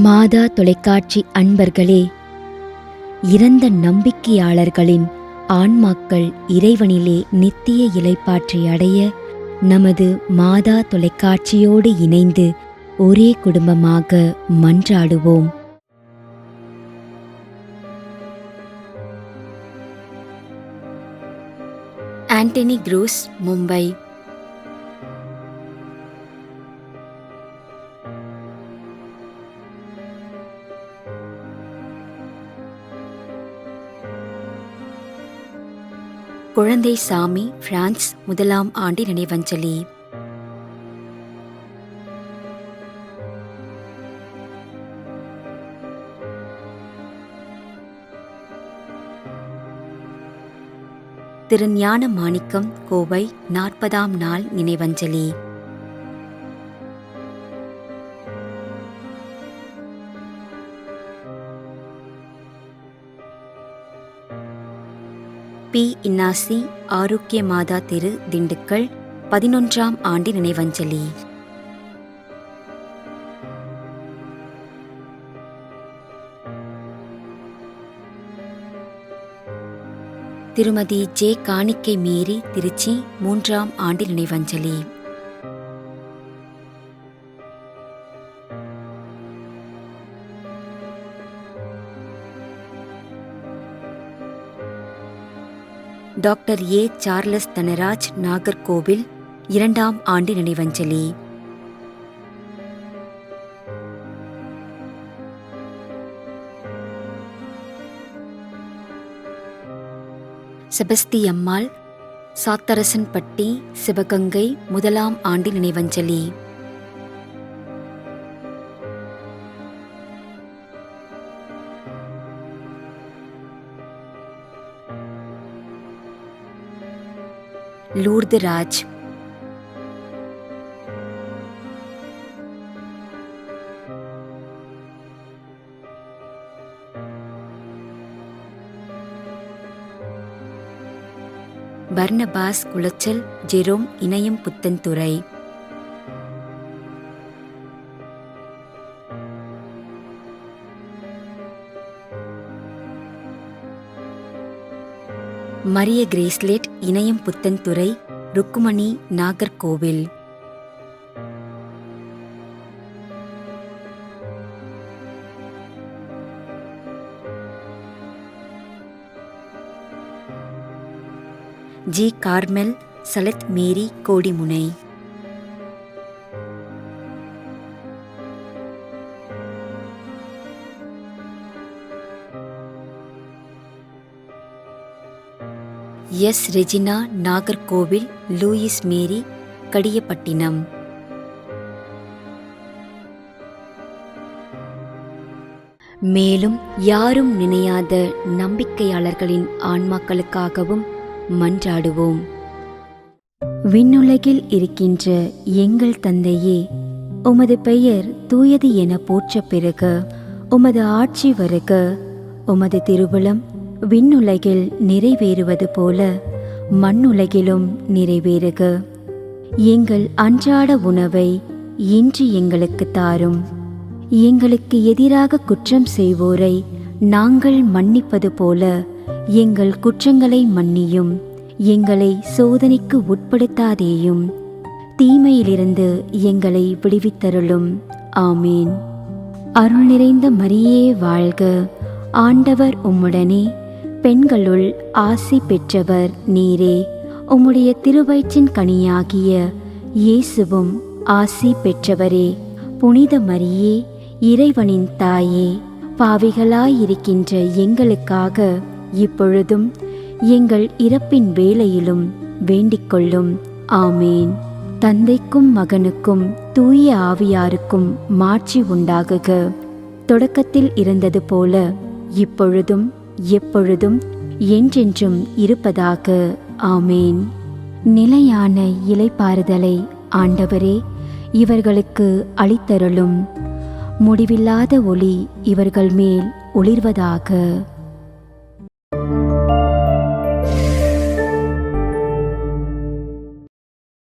மாதா தொலைக்காட்சி அன்பர்களே, இறந்த நம்பிக்கையாளர்களின் ஆன்மாக்கள் இறைவனிலே நித்திய இளைப்பாற்றி அடைய நமது மாதா தொலைக்காட்சியோடு இணைந்து ஒரே குடும்பமாக மன்றாடுவோம். ஆண்டனி குரூஸ், மும்பை. குழந்தை சாமி, பிரான்ஸ், 1ஆம் ஆண்டு நினைவஞ்சலி. திரு ஞான மாணிக்கம், கோவை, 40ஆம் நாள் நினைவஞ்சலி. பி. இன்னாசி, ஆரோக்கிய மாதா தெரு, திண்டுக்கல், 11ஆம் ஆண்டு நினைவஞ்சலி. திருமதி ஜே. காணிக்கை மேரி, திருச்சி, 3ஆம் ஆண்டு நினைவஞ்சலி. Doctor A. Charles Dhanaraj, Nagercoil, 2ஆம் ஆண்டு நினைவஞ்சலி. செபஸ்தி அம்மாள், சாத்தரசன்பட்டி, சிவகங்கை, 1ஆம் ஆண்டு நினைவஞ்சலி. Lourdu Raj, Barnabas, Colachel, Jerome, Inayam Puthenthurai. Maria Gracelet, Inayam Puthenthurai, Rukmani, Nagercoil. G. Carmel, சலத் Mary, Kodimunai. S. Regina, Nagercoil, Louis Mary, Kadiyapattinam. மேலும் யாரும் நினையாத நம்பிக்கையாளர்களின் ஆன்மாக்களுக்காகவும் மன்றாடுவோம். விண்ணுலகில் இருக்கின்ற எங்கள் தந்தையே, உமது பெயர் தூயது என போற்ற பெறுக. உமது ஆட்சி வருக. உமது திருவுளம் விண்ணுலகில் நிறைவேறுவது போல மண்ணுலகிலும் நிறைவேறுக. எங்கள் அன்றாட உணவை இன்று எங்களுக்கு தாரும். எங்களுக்கு எதிராக குற்றம் செய்வோரை நாங்கள் மன்னிப்பது போல எங்கள் குற்றங்களை மன்னியும். எங்களை சோதனைக்கு உட்படுத்தாதேயும், தீமையிலிருந்து எங்களை விடுவித்தருளும். ஆமீன். அருள் நிறைந்த மரியே வாழ்க. ஆண்டவர் உம்முடனே, பெண்களுள் ஆசி பெற்றவர் நீரே. உம்முடைய திருவயிற்றின் கனியாகிய இயேசுவும் ஆசி பெற்றவரே. புனித மரியே, இறைவனின் தாயே, பாவிகளாயிருக்கின்ற எங்களுக்காக இப்பொழுதும் எங்கள் இறப்பின் வேளையிலும் வேண்டிக்கொள்ளும். ஆமேன். தந்தைக்கும் மகனுக்கும் தூய ஆவியாருக்கும் மாட்சி உண்டாகுக. தொடக்கத்தில் இருந்தது போல இப்பொழுதும் எப்பொழுதும் என்றென்றும் இருப்பதாக. ஆமேன். நிலையான இளைப்பாறுதலை ஆண்டவரே இவர்களுக்கு அளித்தருளும். முடிவில்லாத ஒளி இவர்கள் மேல் ஒளிர்வதாக.